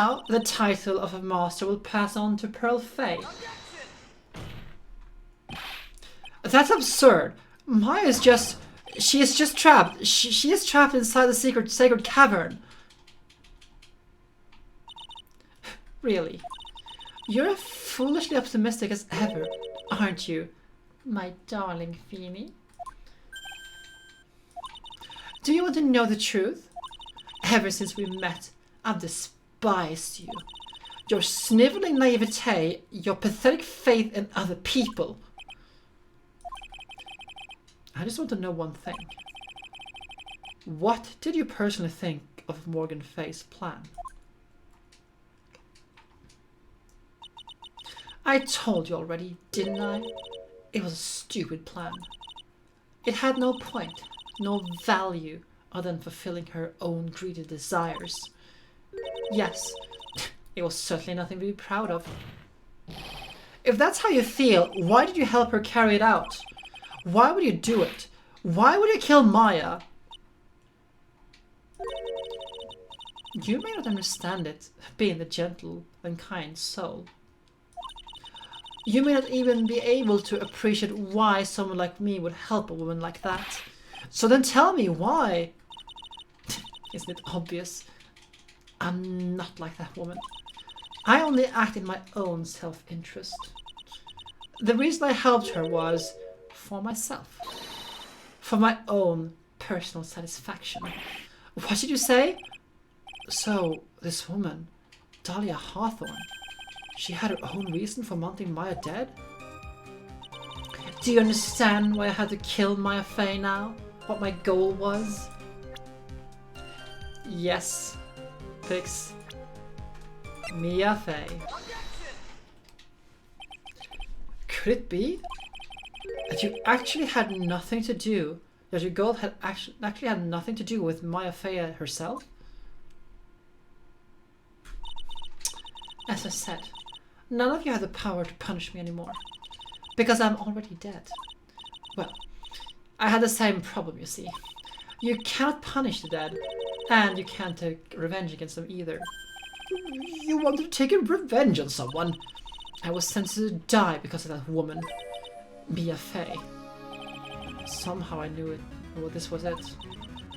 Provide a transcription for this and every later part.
Now, the title of a master will pass on to Pearl Faye. That's absurd. Maya is just... She is just trapped. She is trapped inside the sacred cavern. Really? You're as foolishly optimistic as ever, aren't you, my darling Feeny? Do you want to know the truth? Ever since we met, I've despised you. Your sniveling naivete, your pathetic faith in other people. I just want to know one thing. What did you personally think of Morgan Faye's plan? I told you already, didn't I? It was a stupid plan. It had no point, no value, other than fulfilling her own greedy desires. Yes, it was certainly nothing to be proud of. If that's how you feel, why did you help her carry it out? Why would you do it? Why would you kill Maya? You may not understand it, being the gentle and kind soul. You may not even be able to appreciate why someone like me would help a woman like that. So then tell me why. Isn't it obvious? I'm not like that woman. I only act in my own self-interest. The reason I helped her was for myself. For my own personal satisfaction. What did you say? So, this woman, Dahlia Hawthorne, she had her own reason for wanting Maya dead? Do you understand why I had to kill Maya Faye now? What my goal was? Yes, Pix. Mia Faye. Could it be that you actually had nothing to do, that your goal had actually had nothing to do with Maya Faye herself? As I said, none of you have the power to punish me anymore, because I'm already dead. Well, I had the same problem, you see. You cannot punish the dead, and you can't take revenge against them either. You wanted to take a revenge on someone. I was sentenced to die because of that woman, Mia Faye. Somehow I knew it. Well, this was it.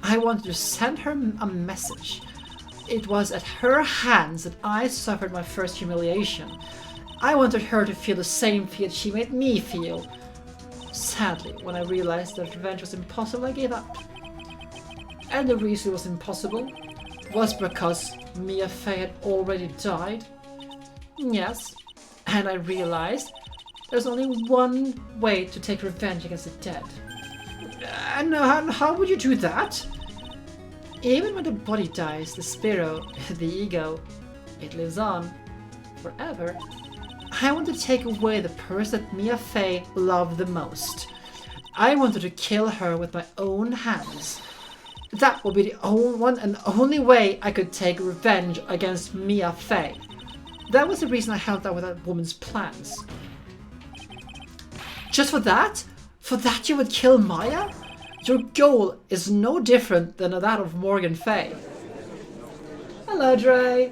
I wanted to send her a message. It was at her hands that I suffered my first humiliation. I wanted her to feel the same fear she made me feel. Sadly, when I realized that revenge was impossible, I gave up. And the reason it was impossible was because Mia Faye had already died. Yes, and I realized there's only one way to take revenge against the dead. And how would you do that? Even when the body dies, the spiro, the ego, it lives on forever. I want to take away the person that Mia Faye loved the most. I wanted to kill her with my own hands. That would be the only one and only way I could take revenge against Mia Faye. That was the reason I helped out with that woman's plans. Just for that? For that you would kill Maya? Your goal is no different than that of Morgan Faye. Hello, Dre.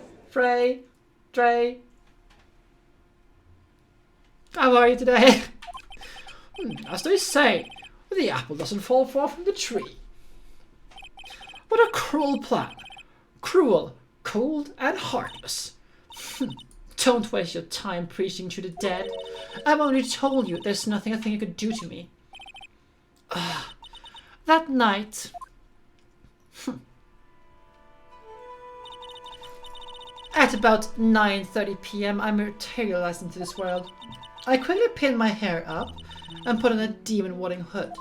How are you today? As they say, the apple doesn't fall far from the tree. What a cruel plan. Cruel, cold, and heartless. Don't waste your time preaching to the dead. I've already told you there's nothing I think you could do to me. That night... At about 9:30 p.m. I materialized into this world. I quickly pinned my hair up and put on a demon-warding hood.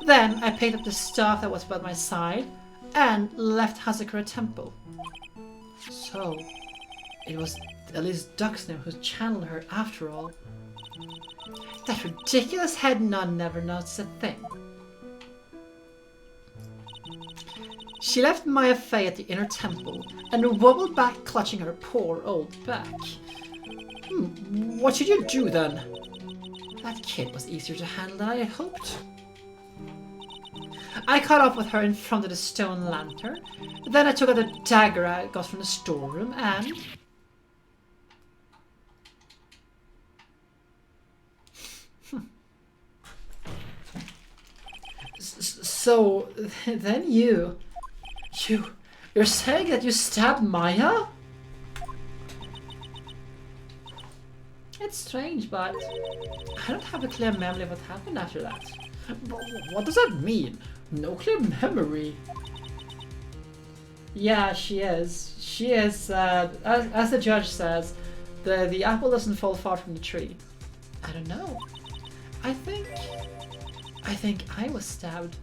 Then I picked up the staff that was by my side and left Hazakura Temple. So, it was Elise Duxner who channeled her after all. That ridiculous head nun never noticed a thing. She left Maya Faye at the inner temple and wobbled back clutching her poor old back. What should you do then? That kid was easier to handle than I had hoped. I caught up with her in front of the stone lantern. Then I took out the dagger I got from the storeroom and... So, then you're saying that you stabbed Maya? It's strange, but I don't have a clear memory of what happened after that. But what does that mean? No clear memory? Yeah, she is. She is, as the judge says, the apple doesn't fall far from the tree. I don't know. I think I was stabbed.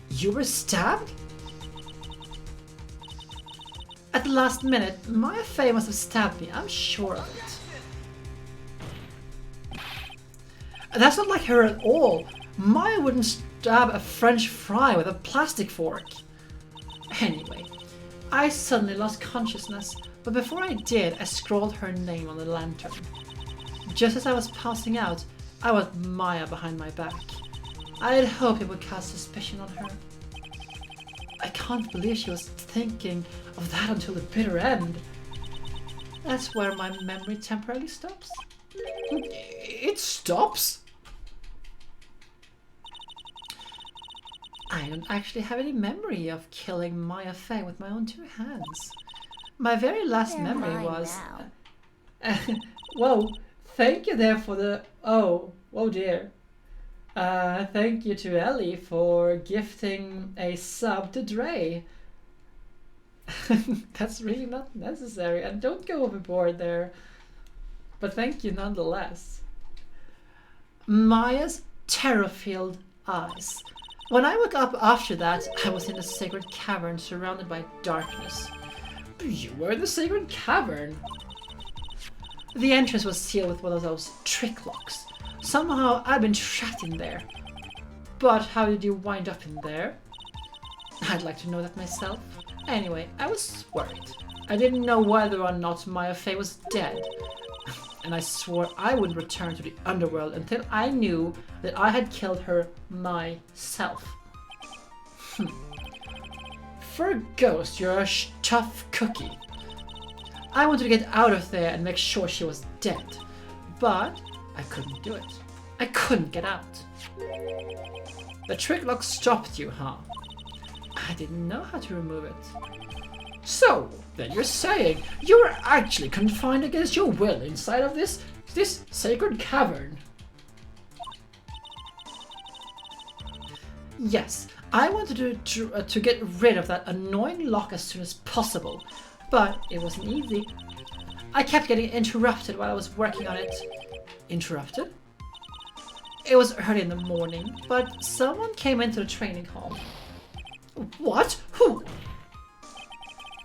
You were stabbed? At the last minute, Maya Fey must have stabbed me, I'm sure of it. That's not like her at all. Maya wouldn't stab a French fry with a plastic fork. Anyway, I suddenly lost consciousness, but before I did, I scrawled her name on the lantern. Just as I was passing out, I was Maya behind my back. I had hoped it would cast suspicion on her. I can't believe she was thinking of that until the bitter end. That's where my memory temporarily stops. It stops? I don't actually have any memory of killing Maya Fey with my own two hands. My very last memory was... whoa, thank you there for the... Oh dear. Thank you to Ellie for gifting a sub to Dre. That's really not necessary, and don't go overboard there. But thank you nonetheless. Maya's terror-filled eyes. When I woke up after that, I was in a sacred cavern surrounded by darkness. You were in the sacred cavern? The entrance was sealed with one of those trick locks. Somehow I'd been trapped in there. But how did you wind up in there? I'd like to know that myself. Anyway, I was worried. I didn't know whether or not Maya Fey was dead. And I swore I wouldn't return to the underworld until I knew that I had killed her myself. For a ghost, you're a tough cookie. I wanted to get out of there and make sure she was dead. But I couldn't do it. I couldn't get out. The trick lock stopped you, huh? I didn't know how to remove it. So, then you're saying you were actually confined against your will inside of this sacred cavern? Yes, I wanted to get rid of that annoying lock as soon as possible, but it wasn't easy. I kept getting interrupted while I was working on it. Interrupted? It was early in the morning, but someone came into the training hall. What? Who?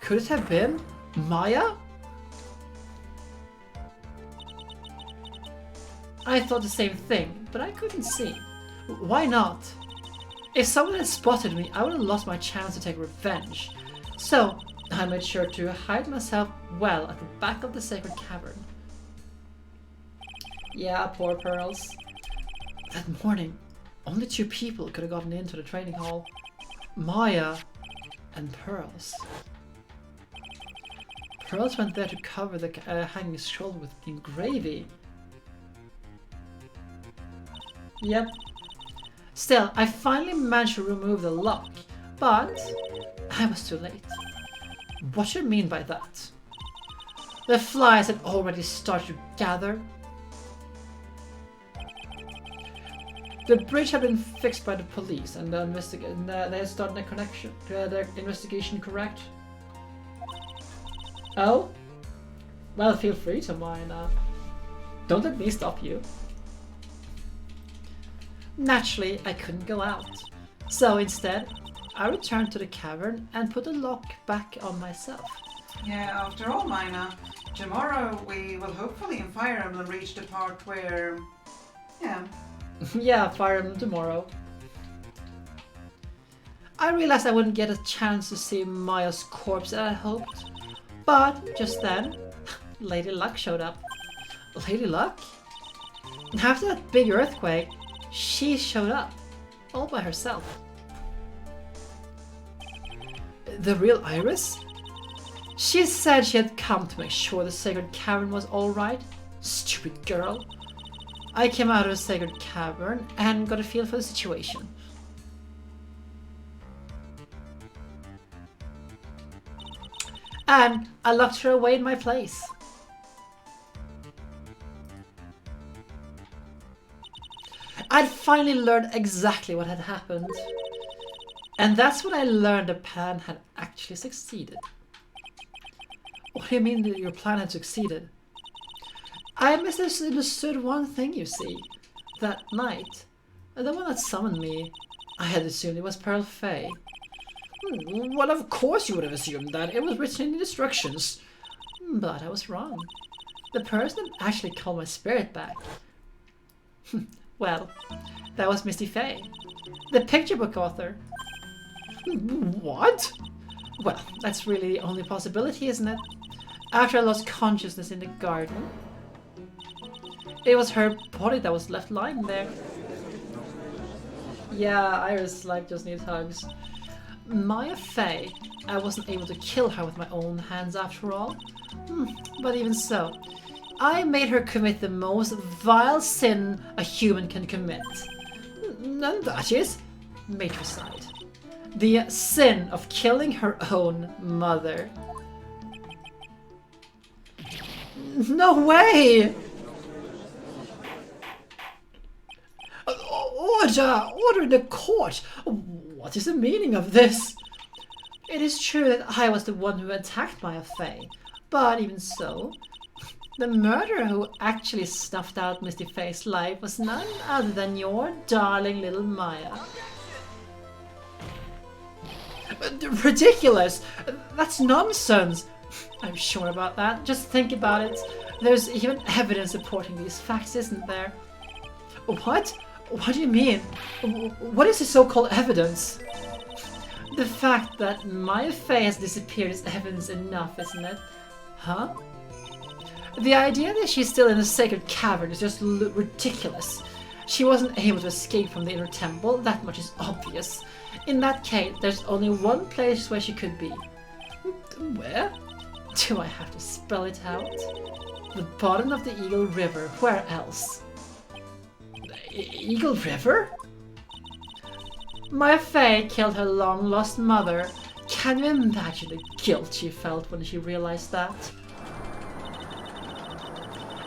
Could it have been Maya? I thought the same thing, but I couldn't see. Why not? If someone had spotted me, I would have lost my chance to take revenge. So, I made sure to hide myself well at the back of the sacred cavern. Yeah, poor Pearls. That morning, only 2 people could have gotten into the training hall. Maya and Pearls. Pearls went there to cover the hanging scroll with gravy. Yep. Still, I finally managed to remove the lock, but I was too late. What do you mean by that? The flies had already started to gather. The bridge had been fixed by the police, and they had started their investigation, correct? Oh? Well, feel free to mine. Don't let me stop you. Naturally, I couldn't go out. So instead, I returned to the cavern and put the lock back on myself. Yeah, after all, Mina, tomorrow we will hopefully in Fire Emblem reach the part where... Yeah. Yeah, Fire Emblem tomorrow. I realized I wouldn't get a chance to see Maya's corpse as I hoped. But just then, Lady Luck showed up. Lady Luck? After that big earthquake, she showed up. All by herself. The real Iris? She said she had come to make sure the sacred cavern was alright. Stupid girl. I came out of the sacred cavern and got a feel for the situation. And I locked her away in my place. I'd finally learned exactly what had happened. And that's when I learned the plan had actually succeeded. What do you mean that your plan had succeeded? I misunderstood one thing, you see. That night, the one that summoned me, I had assumed it was Pearl Faye. Well, of course you would have assumed that. It was written in the instructions. But I was wrong. The person that actually called my spirit back. Well, that was Misty Faye, the picture book author. What? Well, that's really the only possibility, isn't it? After I lost consciousness in the garden, it was her body that was left lying there. Yeah, Iris just needs hugs. Maya Faye, I wasn't able to kill her with my own hands after all. But even so, I made her commit the most vile sin a human can commit. And that is matricide. The sin of killing her own mother. No way! Order in the court! What is the meaning of this? It is true that I was the one who attacked Maya Faye, but even so, the murderer who actually snuffed out Misty Faye's life was none other than your darling little Maya. Ridiculous! That's nonsense! I'm sure about that. Just think about it. There's even evidence supporting these facts, isn't there? What? What do you mean? What is the so-called evidence? The fact that Maya Faye has disappeared is evidence enough, isn't it? Huh? The idea that she's still in the sacred cavern is just ridiculous. She wasn't able to escape from the inner temple, that much is obvious. In that case, there's only one place where she could be. Where? Do I have to spell it out? The bottom of the Eagle River. Where else? Eagle River? Maya Faye killed her long-lost mother. Can you imagine the guilt she felt when she realized that?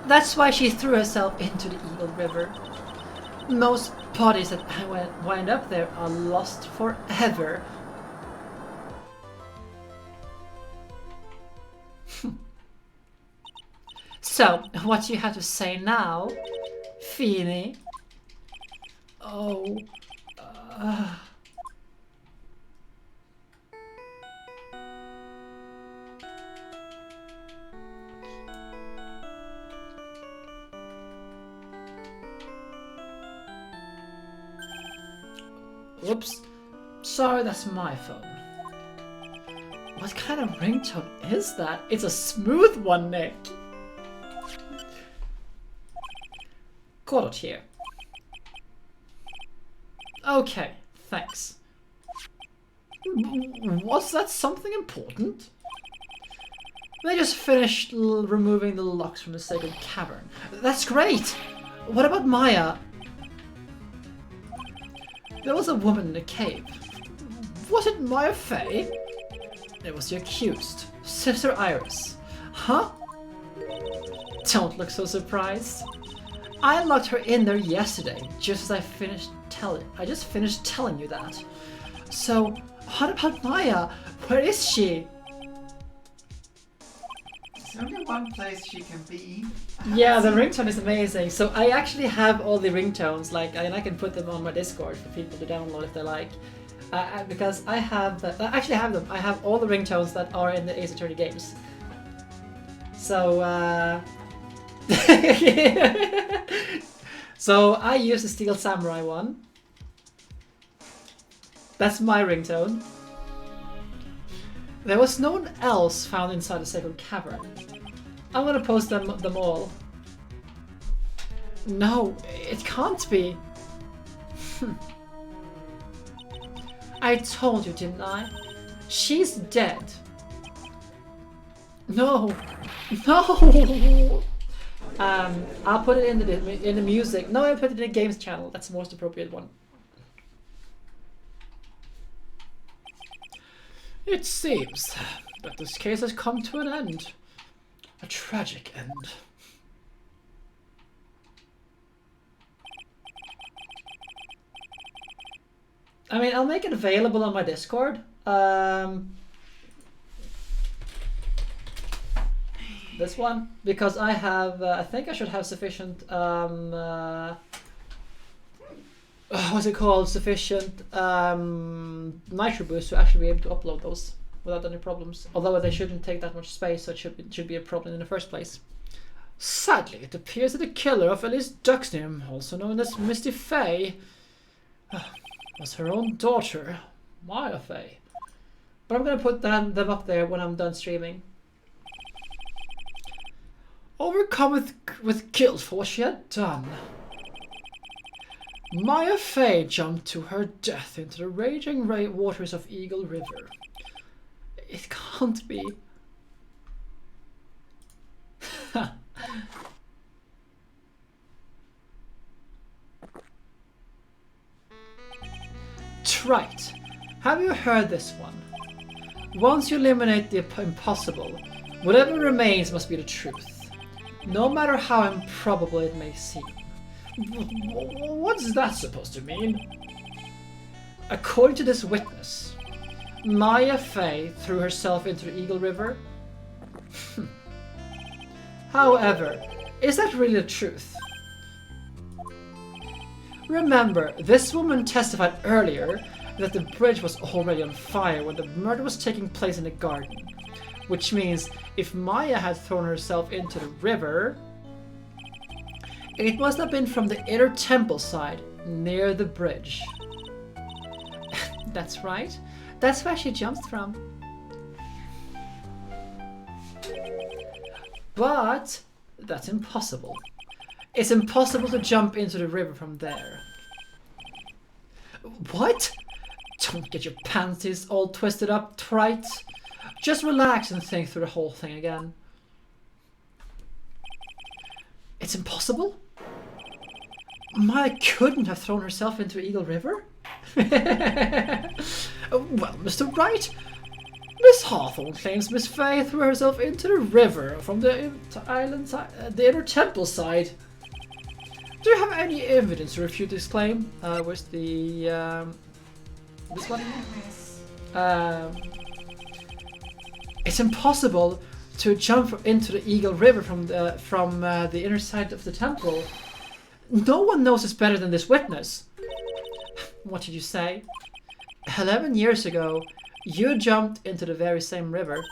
That's why she threw herself into the Eagle River. Most bodies that wind up there are lost forever. So, what do you have to say now, Feeny? Oh, Whoops. Sorry, that's my phone. What kind of ringtone is that? It's a smooth one, Nick. Got it here. Okay, thanks. Was that something important? They just finished removing the locks from the sacred cavern. That's great! What about Maya? There was a woman in the cave. Was it Maya Faye? It was the accused, Sister Iris. Huh? Don't look so surprised. I locked her in there yesterday, just as I just finished telling you that. So, what about Maya? Where is she? There's only one place she can be. Yeah, the ringtone is amazing. So I actually have all the ringtones, and I can put them on my Discord for people to download if they like. Because I have them. I have all the ringtones that are in the Ace Attorney games. So, so I use the Steel Samurai one. That's my ringtone. There was no one else found inside the sacred cavern. I'm gonna post them all. No, it can't be. I told you, didn't I? She's dead. No. No! I'll put it in the music. No, I'll put it in the games channel. That's the most appropriate one. It seems that this case has come to an end. A tragic end. I mean, I'll make it available on my Discord. This one, because I have, I think I should have sufficient, what's it called? Sufficient nitro boost to actually be able to upload those without any problems. Although they shouldn't take that much space, so it should be a problem in the first place. Sadly, it appears that the killer of Elise Duxnam, also known as Misty Faye, was her own daughter, Maya Faye. But I'm gonna put them up there when I'm done streaming. Overcome with guilt for what she had done, Maya Faye jumped to her death into the raging waters of Eagle River. It can't be. Wright, have you heard this one? Once you eliminate the impossible, whatever remains must be the truth, no matter how improbable it may seem. What's that supposed to mean? According to this witness, Maya Faye threw herself into the Eagle River. However, is that really the truth? Remember, this woman testified earlier that the bridge was already on fire when the murder was taking place in the garden. Which means, if Maya had thrown herself into the river, it must have been from the inner temple side, near the bridge. That's right. That's where she jumped from. But that's impossible. It's impossible to jump into the river from there. What? Don't get your panties all twisted up, Wright. Just relax and think through the whole thing again. It's impossible? Maya couldn't have thrown herself into Eagle River? Well, Mr. Wright, Miss Hawthorne claims Miss Faye threw herself into the river from the island side, the inner temple side. Do you have any evidence to refute this claim? Where's the this one? It's impossible to jump into the Eagle River from the inner side of the temple. No one knows this better than this witness. What did you say? 11 years ago, you jumped into the very same river.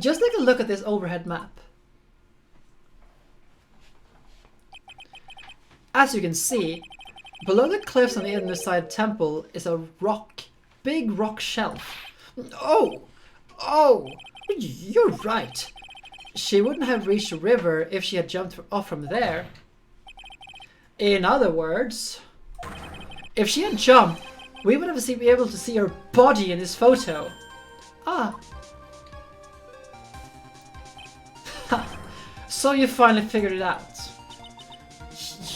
Just take a look at this overhead map. As you can see, below the cliffs on the inner side temple is a big rock shelf. Oh, you're right. She wouldn't have reached the river if she had jumped off from there. In other words, if she had jumped, we would have been able to see her body in this photo. Ah. So you finally figured it out.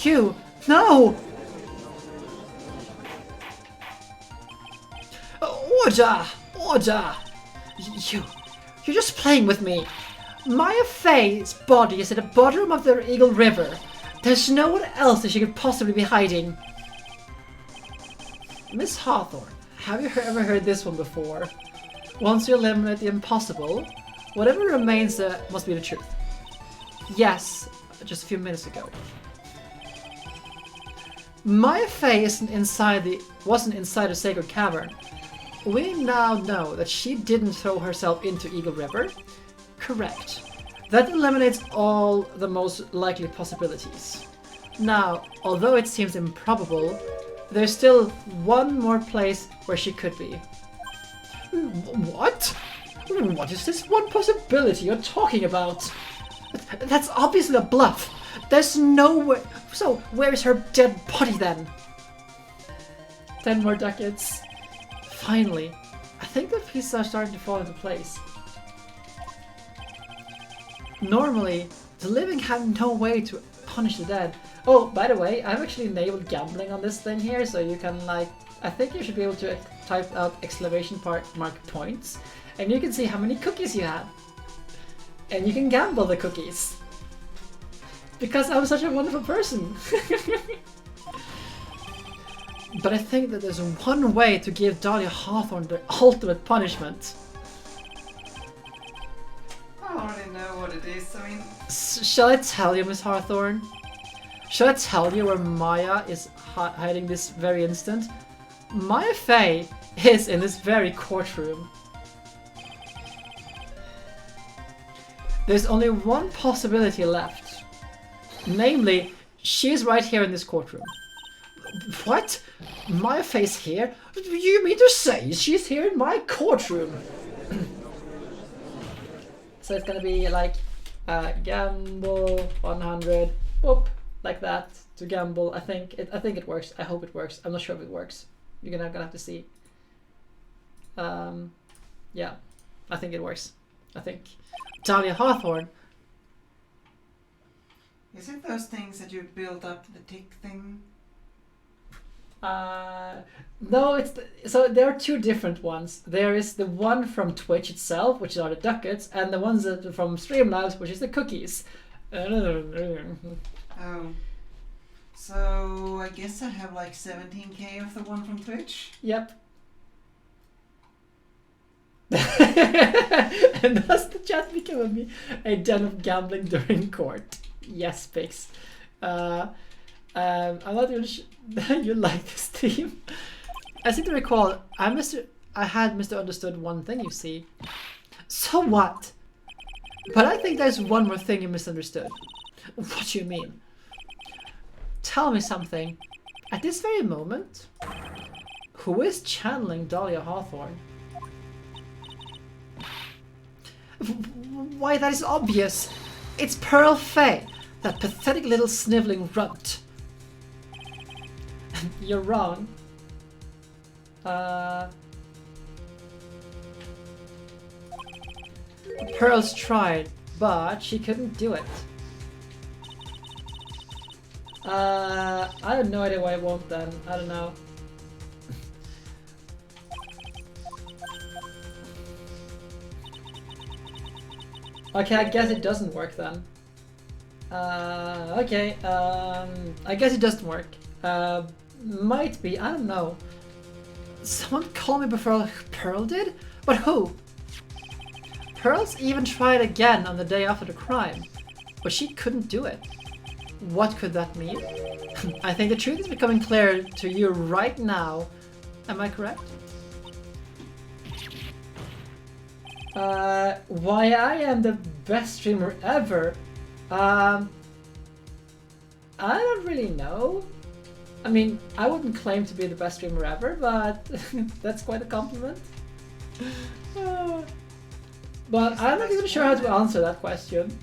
You, no! Order! You're just playing with me. Maya Faye's body is at the bottom of the Eagle River. There's no one else that she could possibly be hiding. Miss Hawthorne, have you ever heard this one before? Once you eliminate the impossible, whatever remains must be the truth. Yes, just a few minutes ago. Maya Faye wasn't inside the sacred cavern. We now know that she didn't throw herself into Eagle River. Correct. That eliminates all the most likely possibilities. Now, although it seems improbable, there's still one more place where she could be. What? What is this one possibility you're talking about? That's obviously a bluff. There's no way. So, where's her dead body then? 10 more decades. Finally, I think the pieces are starting to fall into place. Normally, the living have no way to punish the dead. Oh, by the way, I've actually enabled gambling on this thing here, so you can like, I think you should be able to type out exclamation mark points, and you can see how many cookies you have. And you can gamble the cookies. Because I'm such a wonderful person. But I think that there's one way to give Dahlia Hawthorne the ultimate punishment. I already know what it is. I mean, Shall I tell you, Miss Hawthorne? Shall I tell you where Maya is hiding this very instant? Maya Fey is in this very courtroom. There's only one possibility left. Namely, she's right here in this courtroom. What? Maya Fey's here? You mean to say she's here in my courtroom? So it's gonna be like gamble 100, whoop, like that to gamble. I think it works. I hope it works. I'm not sure if it works. You're gonna have to see. Yeah, I think it works. I think Dahlia Hawthorne. is it those things that you build up the tick thing? No, so there are two different ones. There is the one from Twitch itself, which are the ducats, and the ones that are from Streamlabs, which is the cookies. Oh. So I guess I have like 17k of the one from Twitch. Yep. And thus the chat became a den of gambling during court. Yes, Pix. I'm not even sure you like this team. I seem to recall I had misunderstood one thing, you see. So what? But I think there's one more thing you misunderstood. What do you mean? Tell me something. At this very moment, who is channeling Dahlia Hawthorne? Why, that is obvious. It's Pearl Fey, that pathetic little sniveling runt. You're wrong. Pearl's tried, but she couldn't do it. I have no idea why it won't then. I don't know. Okay, I guess it doesn't work then. Okay, I guess it doesn't work. Might be, I don't know. Someone called me before Pearl did? But who? Pearl's even tried again on the day after the crime, but she couldn't do it. What could that mean? I think the truth is becoming clear to you right now. Am I correct? Why I am the best streamer ever? I don't really know. I mean, I wouldn't claim to be the best streamer ever, but that's quite a compliment. But I'm not even sure how to answer that question.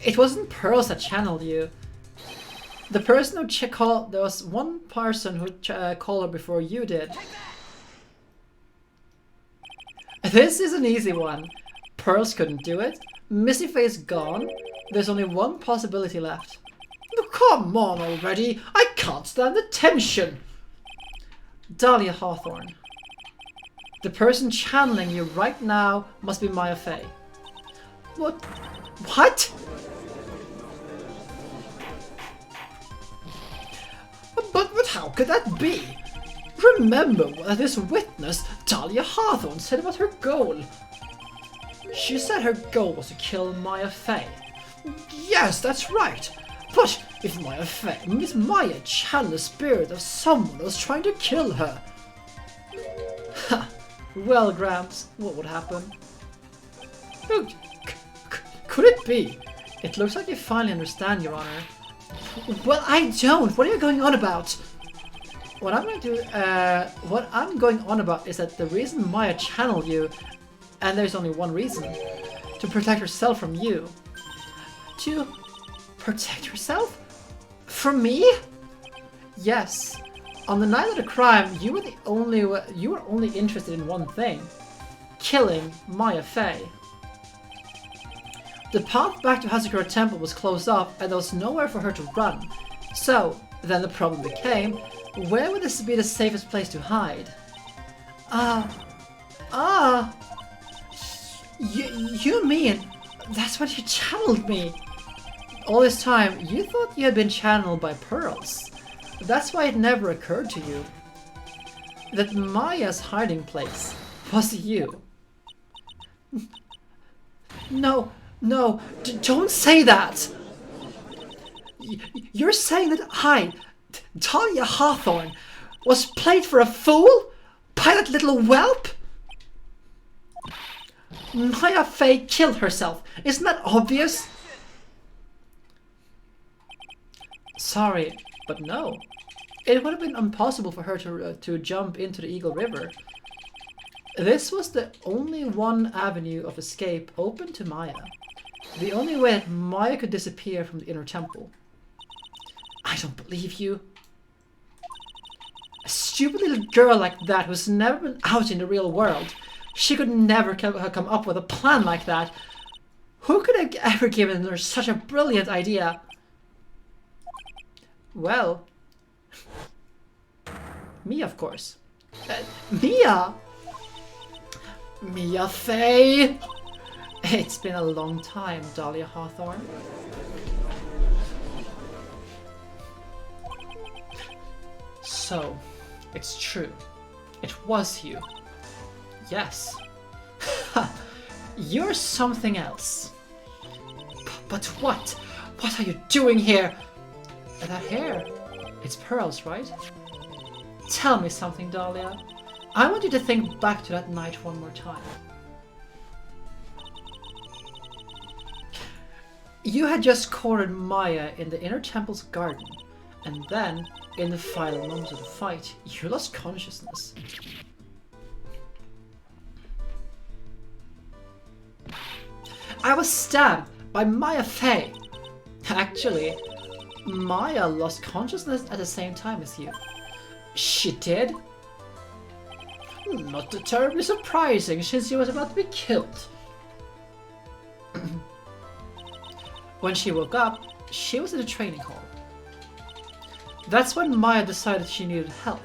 It wasn't Pearls that channeled you. The person who called, there was one person who called her before you did. This is an easy one. Pearls couldn't do it. Missy Faye's gone. There's only one possibility left. Come on already! I can't stand the tension! Dahlia Hawthorne. The person channeling you right now must be Maya Fey. What? What? But how could that be? Remember what this witness, Dahlia Hawthorne, said about her goal. She said her goal was to kill Maya Fey. Yes, that's right. But if Miss Maya channeled the spirit of someone else trying to kill her. Ha! Well, Gramps, what would happen? Look, could it be? It looks like you finally understand, Your Honor. Well, I don't. What are you going on about? What I'm going on about is that the reason Maya channeled you, and there's only one reason, to protect herself from you. To Protect yourself? From me? Yes. On the night of the crime, you were only interested in one thing. Killing Maya Fey. The path back to Hazakura Temple was closed off and there was nowhere for her to run. So, then the problem became, where would this be the safest place to hide? You mean, that's when you channeled me? All this time, you thought you had been channeled by pearls. That's why it never occurred to you that Maya's hiding place was you. No, don't say that! You're saying that I, Talia Hawthorne, was played for a fool by that little whelp? Maya Fey killed herself. Isn't that obvious? Sorry, but no. It would have been impossible for her to jump into the Eagle River. This was the only one avenue of escape open to Maya. The only way that Maya could disappear from the inner temple. I don't believe you. A stupid little girl like that who's never been out in the real world. She could never come up with a plan like that. Who could have ever given her such a brilliant idea? Well, me, of course. Mia! Mia Fey! It's been a long time, Dahlia Hawthorne. So, it's true. It was you. Yes. You're something else. But what? What are you doing here? That hair. It's pearls, right? Tell me something, Dahlia. I want you to think back to that night one more time. You had just cornered Maya in the inner temple's garden, and then, in the final moments of the fight, you lost consciousness. I was stabbed by Maya Fey. Actually, Maya lost consciousness at the same time as you. She did? Not terribly surprising, since she was about to be killed. When she woke up, she was in a training hall. That's when Maya decided she needed help.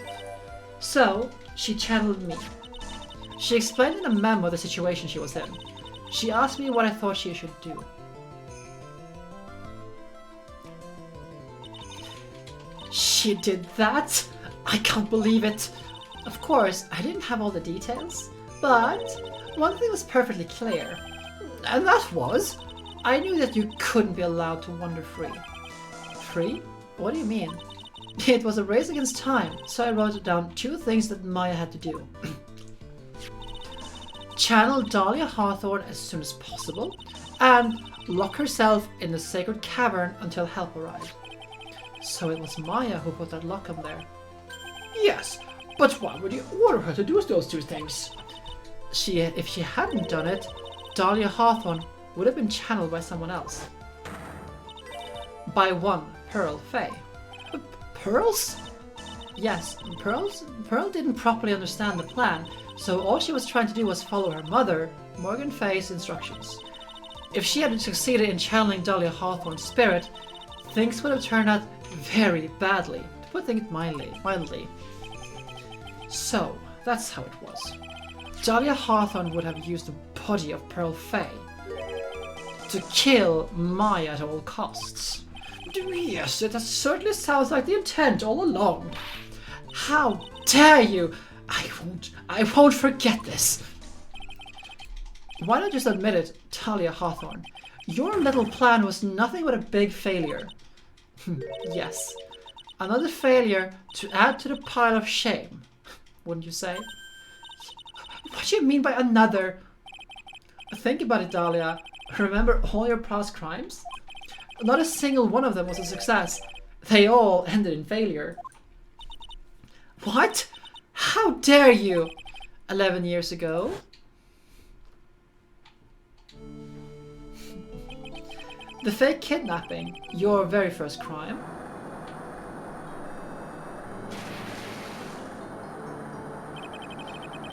So, she channeled me. She explained in a memo the situation she was in. She asked me what I thought she should do. She did that? I can't believe it. Of course, I didn't have all the details, but one thing was perfectly clear. And that was, I knew that you couldn't be allowed to wander free. Free? What do you mean? It was a race against time, so I wrote down 2 things that Maya had to do. Channel Dahlia Hawthorne as soon as possible, and lock herself in the sacred cavern until help arrived. So it was Maya who put that lock on there. Yes, but why would you order her to do those 2 things? If she hadn't done it, Dahlia Hawthorne would have been channeled by someone else. By one Pearl Fey. Pearls? Yes, Pearl didn't properly understand the plan, so all she was trying to do was follow her mother, Morgan Fey's instructions. If she had succeeded in channeling Dahlia Hawthorne's spirit, things would have turned out very badly, to put things mildly. So, that's how it was. Dahlia Hawthorne would have used the body of Pearl Fey to kill Maya at all costs. Yes, that certainly sounds like the intent all along. How dare you! I won't forget this. Why not just admit it, Dahlia Hawthorne? Your little plan was nothing but a big failure. Yes, another failure to add to the pile of shame, wouldn't you say? What do you mean by another? Think about it, Dahlia. Remember all your past crimes? Not a single one of them was a success. They all ended in failure. What? How dare you? 11 years ago? The fake kidnapping, your very first crime,